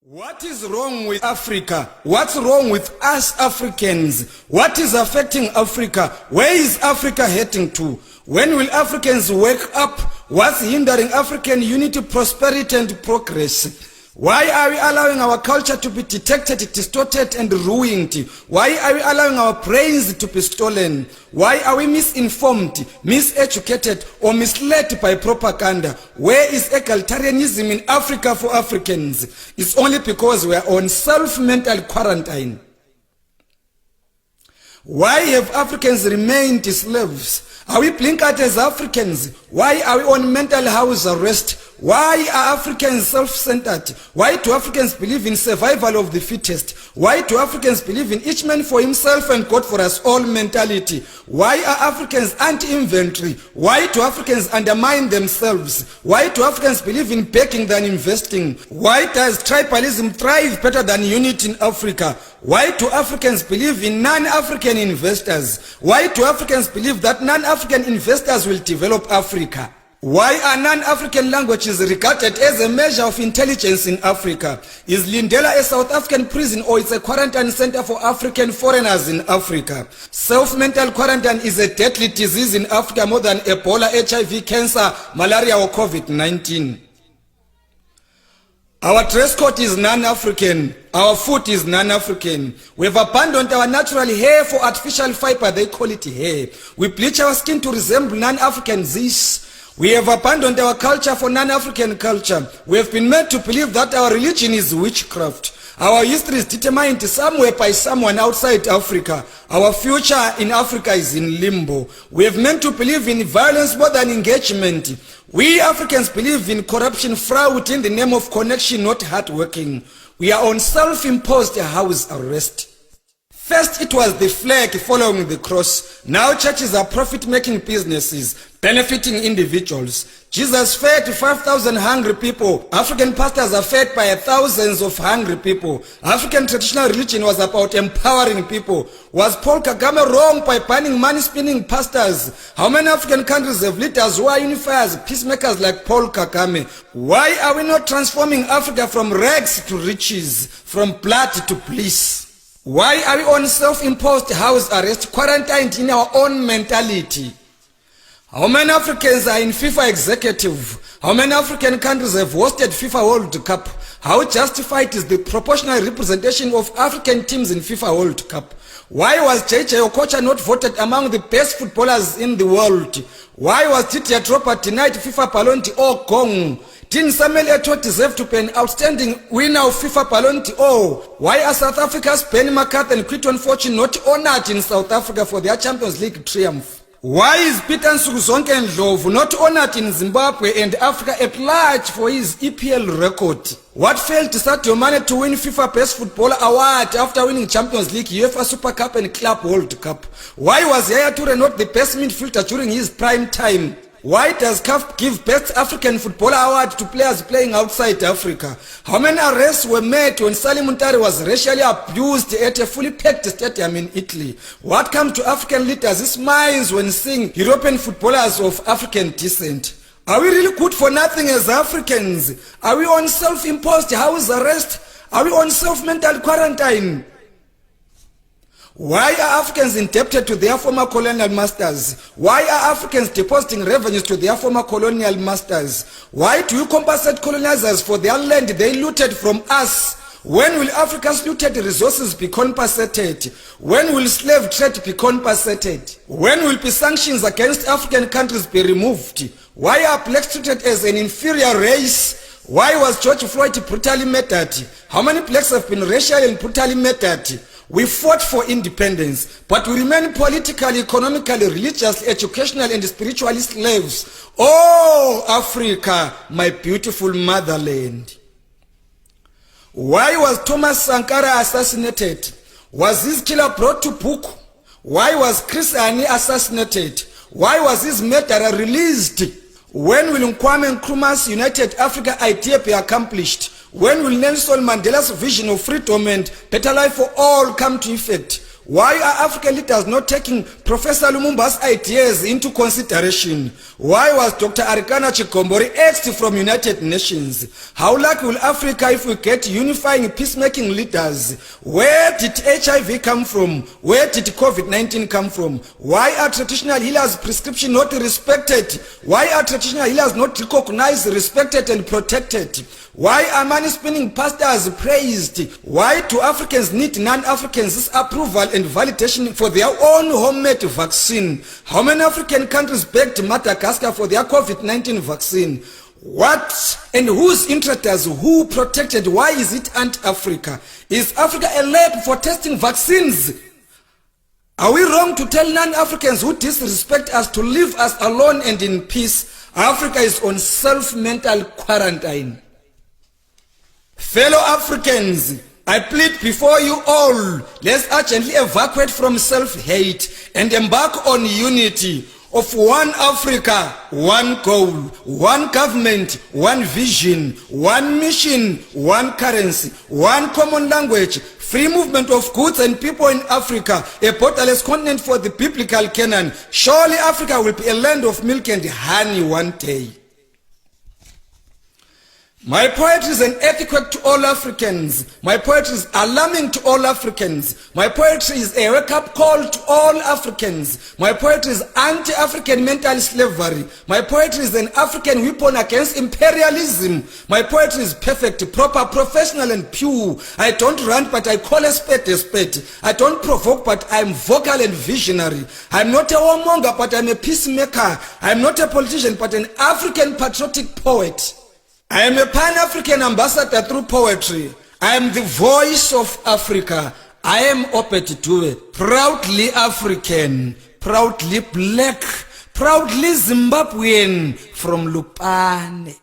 What is wrong with Africa? What's wrong with us Africans? What is affecting Africa? Where is Africa heading to? When will Africans wake up? What's hindering African unity, prosperity and progress? Why are we allowing our culture to be detected, distorted and ruined? Why are we allowing our brains to be stolen? Why are we misinformed, miseducated or misled by propaganda? Where is egalitarianism in Africa for Africans? It's only because we are on self-mental quarantine. Why have Africans remained slaves? Are we blinkered as Africans? Why are we on mental house arrest? Why are Africans self-centered? Why do Africans believe in survival of the fittest? Why do Africans believe in each man for himself and God for us all mentality? Why are Africans anti-inventory? Why do Africans undermine themselves? Why do Africans believe in begging than investing? Why does tribalism thrive better than unity in Africa? Why do Africans believe in non-African investors? Why do Africans believe that non-African investors will develop Africa? Why are non-African languages regarded as a measure of intelligence in Africa? Is Lindela a South African prison or it's a quarantine center for African foreigners in Africa? Self-mental quarantine is a deadly disease in Africa more than Ebola, HIV, cancer, malaria or COVID-19. Our dress code is non-African. Our food is non-African. We have abandoned our natural hair for artificial fiber. They call it hair. We bleach our skin to resemble non-African this. We have abandoned our culture for non-African culture. We have been made to believe that our religion is witchcraft. Our history is determined somewhere by someone outside Africa. Our future in Africa is in limbo. We have meant to believe in violence more than engagement. We Africans believe in corruption, fraud in the name of connection, not hard working. We are on self-imposed house arrest. First it was the flag following the cross. Now churches are profit-making businesses, benefiting individuals. Jesus fed 5,000 hungry people. African pastors are fed by thousands of hungry people. African traditional religion was about empowering people. Was Paul Kagame wrong by banning money-spinning pastors? How many African countries have leaders who are unifiers, peacemakers like Paul Kagame? Why are we not transforming Africa from rags to riches, from blood to bliss? Why are we on self-imposed house arrest, quarantined in our own mentality? How many Africans are in FIFA executive? How many African countries have hosted FIFA World Cup? How justified is the proportional representation of African teams in FIFA World Cup? Why was JJ Okocha not voted among the best footballers in the world? Why was Didier Drogba denied FIFA Ballon d'Or gong? Didn't Samuel Eto'o deserve to be an outstanding winner of FIFA Ballon d'Or? Why are South Africa's Benny McCarthy and Quinton Fortune not honored in South Africa for their Champions League triumph? Why is Peter Nsukuzonke Ndlovu not honored in Zimbabwe and Africa at large for his EPL record? What failed Sadio Mane to win FIFA Best Footballer Award after winning Champions League, UEFA Super Cup and Club World Cup? Why was Yaya Toure not the best midfielder during his prime time? Why does CAF give Best African Footballer Award to players playing outside Africa? How many arrests were made when Salim Muntari was racially abused at a fully packed stadium in Italy? What comes to African leaders' minds when seeing European footballers of African descent? Are we really good for nothing as Africans? Are we on self-imposed house arrest? Are we on self-mental quarantine? Why are Africans indebted to their former colonial masters? Why are Africans depositing revenues to their former colonial masters? Why do you compensate colonizers for their land they looted from us? When will Africa's looted resources be compensated? When will slave trade be compensated? When will be sanctions against African countries be removed? Why are blacks treated as an inferior race? Why was George Floyd brutally murdered? How many blacks have been racially and brutally murdered? We fought for independence, but we remain politically, economically, religiously, educational and spiritually slaves. Oh, Africa, my beautiful motherland. Why was Thomas Sankara assassinated? Was his killer brought to book? Why was Chris Hani assassinated? Why was his murderer released? When will Kwame Nkrumah's United Africa idea be accomplished? When will Nelson Mandela's vision of freedom and better life for all come to effect? Why are African leaders not taking Professor Lumumba's ideas into consideration? Why was Dr. Arikana Chikombori axed from United Nations? How lucky will Africa if we get unifying peacemaking leaders? Where did HIV come from? Where did COVID-19 come from? Why are traditional healers' prescription not respected? Why are traditional healers not recognized, respected and protected? Why are money-spinning pastors praised? Why do Africans need non-Africans' approval and validation for their own homemade vaccine? How many African countries begged Madagascar for their COVID-19 vaccine? What and whose interests, who protected? Why is it anti-Africa? Is Africa a lab for testing vaccines? Are we wrong to tell non-Africans who disrespect us to leave us alone and in peace? Africa is on self-mental quarantine. Fellow Africans, I plead before you all, let's urgently evacuate from self-hate and embark on unity of one Africa, one goal, one government, one vision, one mission, one currency, one common language, free movement of goods and people in Africa, a borderless continent for the biblical Canaan. Surely Africa will be a land of milk and honey one day. My poetry is an earthquake to all Africans. My poetry is alarming to all Africans. My poetry is a wake-up call to all Africans. My poetry is anti-African mental slavery. My poetry is an African weapon against imperialism. My poetry is perfect, proper, professional and pure. I don't rant, but I call a spade a spade. I don't provoke, but I'm vocal and visionary. I'm not a warmonger, but I'm a peacemaker. I'm not a politician, but an African patriotic poet. I am a Pan-African ambassador through poetry. I am the voice of Africa. I am Obert Dube, proudly African, proudly black, proudly Zimbabwean from Lupane.